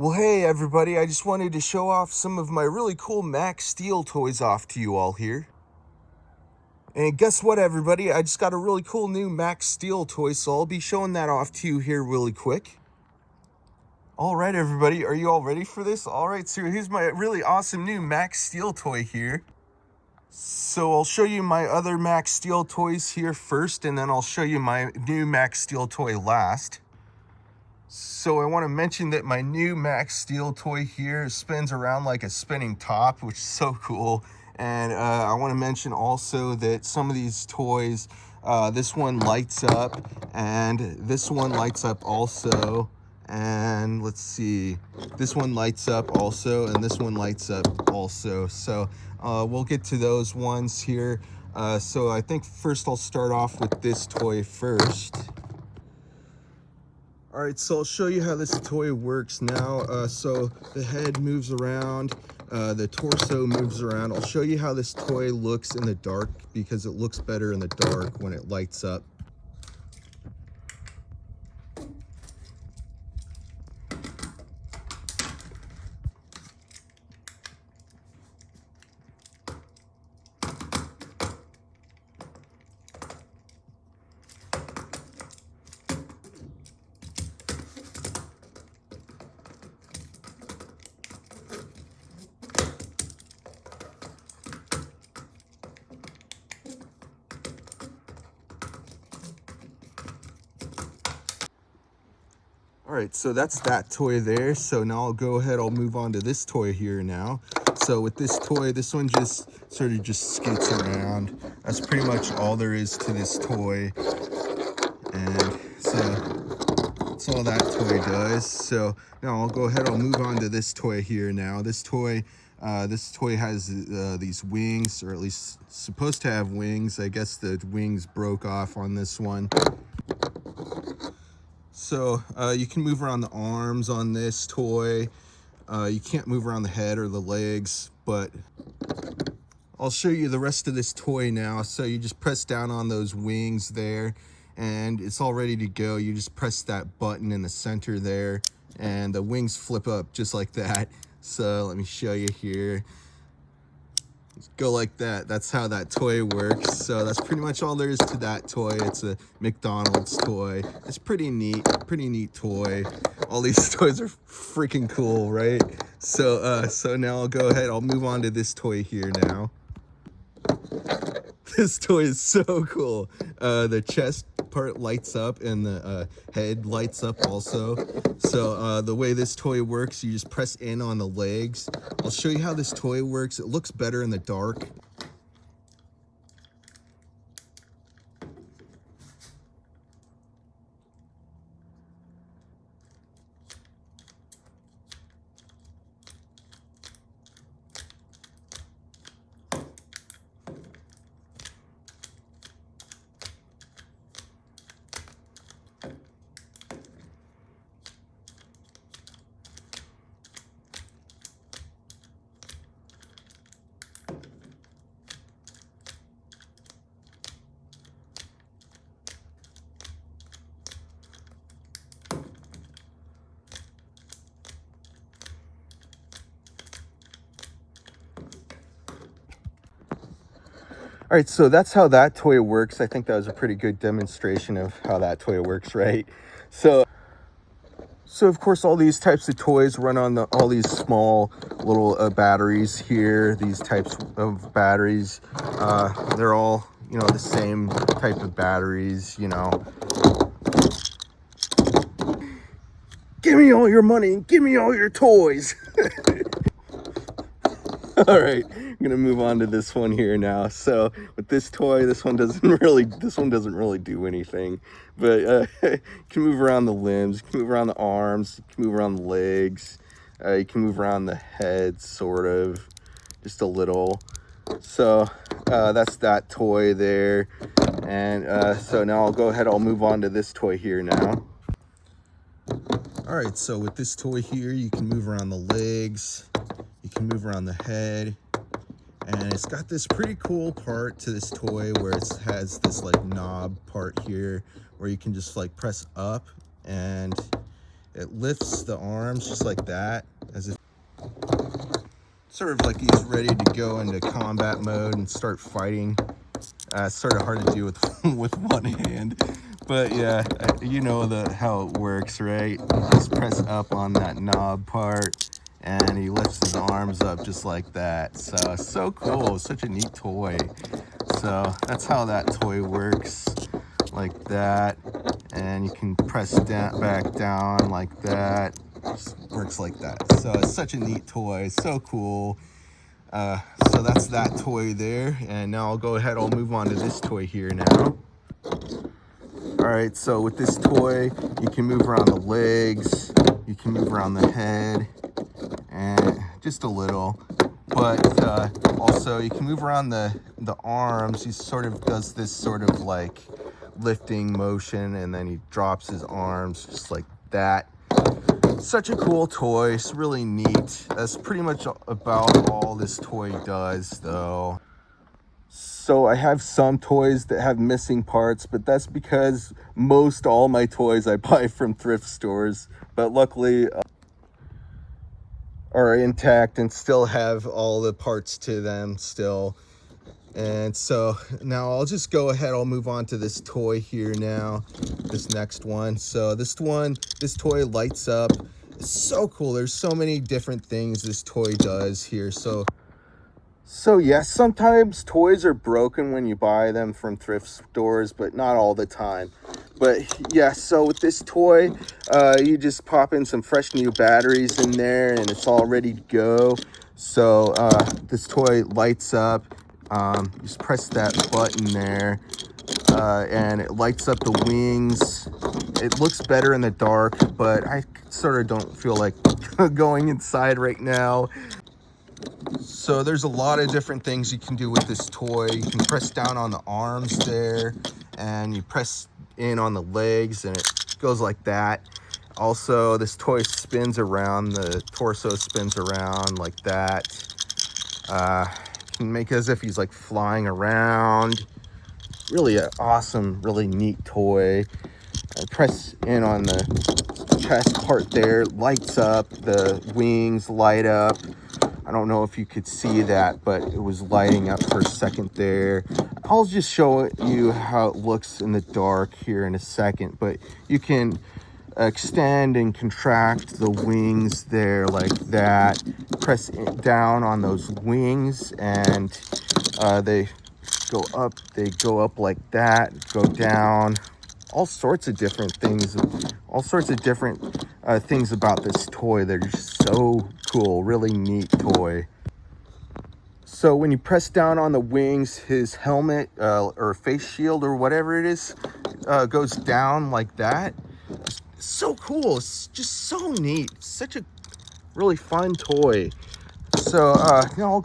Well, hey everybody, I just wanted to show off some of my really cool Max Steel toys off to you all here. And guess what everybody, I just got a really cool new Max Steel toy, so I'll be showing that off to you here really quick. Alright everybody, are you all ready for this? Alright, so here's my really awesome new Max Steel toy here. So I'll show you my other Max Steel toys here first, and then I'll show you my new Max Steel toy last. So I want to mention that my new Max Steel toy here spins around like a spinning top, which is so cool. And I want to mention also that some of these toys, this one lights up, and this one lights up also. And let's see, this one lights up also, and this one lights up also. So we'll get to those ones here. So I think first I'll start off with this toy first. All right, so I'll show you how this toy works now. So the head moves around, the torso moves around. I'll show you how this toy looks in the dark because it looks better in the dark when it lights up. All right, so that's that toy there. So now I'll go ahead, I'll move on to this toy here now. So with this toy, this one just sort of just skates around. That's pretty much all there is to this toy. And so that's all that toy does. So now I'll go ahead, I'll move on to this toy here now. This toy has these wings, or at least supposed to have wings. I guess the wings broke off on this one. So you can move around the arms on this toy. You can't move around the head or the legs, but I'll show you the rest of this toy now. So you just press down on those wings there, and it's all ready to go. You just press that button in the center there, and the wings flip up just like that. So let me show you here. Go like that. That's how that toy works. So that's pretty much all there is to that toy. It's a McDonald's toy. It's pretty neat toy. All these toys are freaking cool, right? So now I'll go ahead, I'll move on to this toy here now. This toy is so cool. The chest part lights up and the head lights up also. So the way this toy works, you just press in on the legs. I'll show you how this toy works. It looks better in the dark. All right, so that's how that toy works. I think that was a pretty good demonstration of how that toy works, right? So of course, all these types of toys run on all these small little batteries here. These types of batteries, they're all, the same type of batteries, Give me all your money and give me all your toys. All right, I'm gonna move on to this one here now. So with this toy, this one doesn't really do anything, but you can move around the limbs, you can move around the arms, you can move around the legs, you can move around the head, sort of, just a little. So that's that toy there, and so now I'll go ahead, I'll move on to this toy here now. All right, so with this toy here, you can move around the legs, you can move around the head, and it's got this pretty cool part to this toy where it has this like knob part here where you can just like press up, and it lifts the arms just like that, as if sort of like he's ready to go into combat mode and start fighting. It's sort of hard to do with with one hand, but yeah, you know how it works, right? You just press up on that knob part, and he lifts his arms up just like that. So cool, such a neat toy. So that's how that toy works, like that, and you can press down, back down like that. Just works like that. So it's such a neat toy, so cool. So that's that toy there, and now I'll go ahead, I'll move on to this toy here now. All right, so with this toy, you can move around the legs, you can move around the head, and just a little, but also you can move around the arms. He sort of does this sort of like lifting motion, and then he drops his arms just like that. Such a cool toy. It's really neat. That's pretty much about all this toy does, though. So I have some toys that have missing parts, but that's because most all my toys I buy from thrift stores, but luckily are intact and still have all the parts to them still. And so now I'll just go ahead, I'll move on to this toy here now, this next one. So this toy lights up. It's so cool. There's so many different things this toy does here. So yes, sometimes toys are broken when you buy them from thrift stores, but not all the time. But yeah, so with this toy, you just pop in some fresh new batteries in there and it's all ready to go. So this toy lights up. Just press that button there, and it lights up the wings. It looks better in the dark, but I sort of don't feel like going inside right now. So there's a lot of different things you can do with this toy. You can press down on the arms there, and you press in on the legs, and it goes like that. Also, this toy spins around, the torso spins around like that. Can make as if he's like flying around. Really an awesome, really neat toy. I press in on the chest part there, lights up, the wings light up. I don't know if you could see that, but it was lighting up for a second there. I'll just show you how it looks in the dark here in a second, but you can extend and contract the wings there like that. Press down on those wings, and they go up like that, go down. All sorts of different things, things about this toy that are just so cool. Really neat toy. So when you press down on the wings, his helmet or face shield or whatever it is goes down like that. So cool. It's just so neat. Such a really fun toy. So now I'll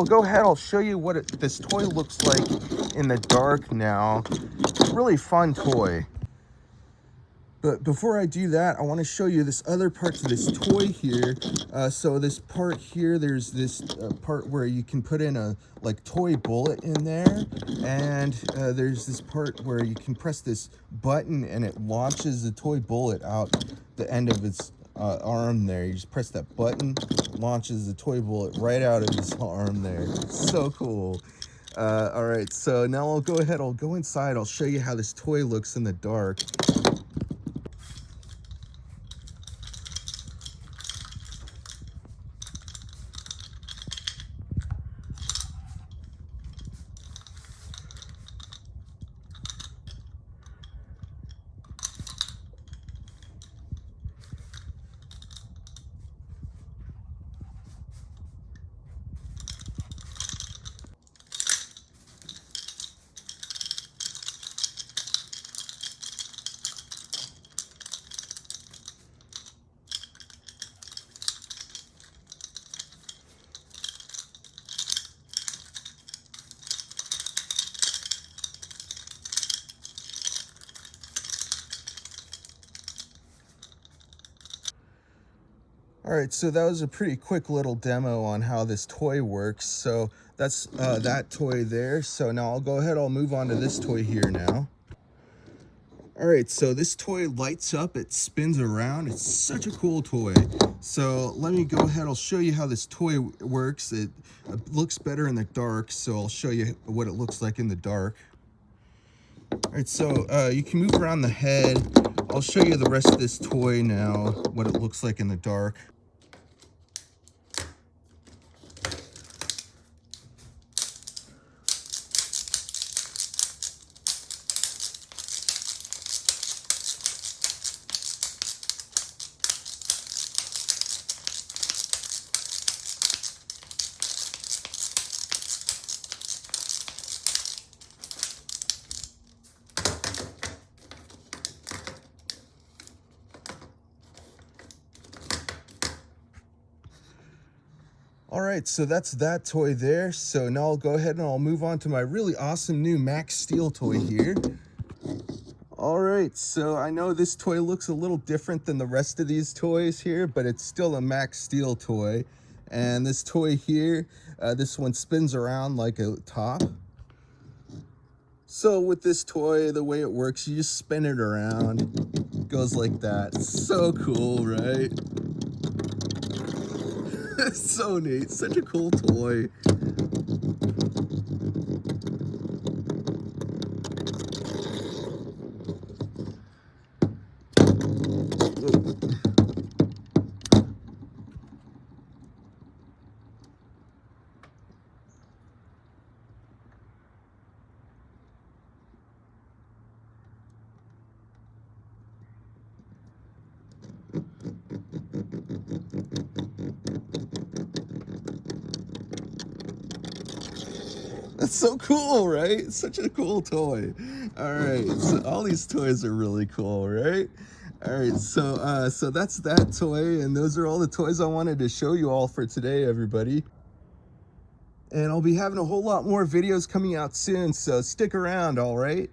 go ahead, I'll show you what this toy looks like in the dark now. Really fun toy. But before I do that, I want to show you this other part to this toy here. So this part here, there's this part where you can put in a like toy bullet in there, and there's this part where you can press this button and it launches the toy bullet out the end of its arm there. You just press that button, launches the toy bullet right out of his arm there. So cool. All right, so now I'll go ahead, I'll go inside, I'll show you how this toy looks in the dark. All right, so that was a pretty quick little demo on how this toy works. So that's that toy there. So now I'll go ahead, I'll move on to this toy here now. All right, so this toy lights up, it spins around. It's such a cool toy. So let me go ahead, I'll show you how this toy works. It looks better in the dark, so I'll show you what it looks like in the dark. All right, so you can move around the head. I'll show you the rest of this toy now, what it looks like in the dark. All right, so that's that toy there. So now I'll go ahead and I'll move on to my really awesome new Max Steel toy here. All right, so I know this toy looks a little different than the rest of these toys here, but it's still a Max Steel toy. And this toy here, this one spins around like a top. So with this toy, the way it works, you just spin it around. It goes like that. So cool, right? So neat, such a cool toy. That's so cool, right? Such a cool toy. All right, so all these toys are really cool, right? All right, so that's that toy, and those are all the toys I wanted to show you all for today, everybody. And I'll be having a whole lot more videos coming out soon, so stick around, all right?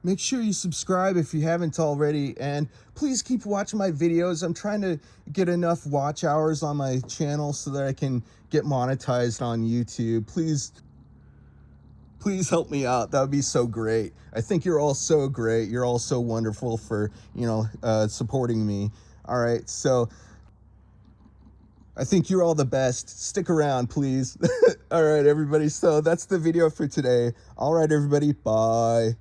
Make sure you subscribe if you haven't already, and please keep watching my videos. I'm trying to get enough watch hours on my channel so that I can get monetized on YouTube. Please help me out. That would be so great. I think you're all so great. You're all so wonderful for, supporting me. All right, so I think you're all the best. Stick around, please. All right, everybody. So that's the video for today. All right, everybody. Bye.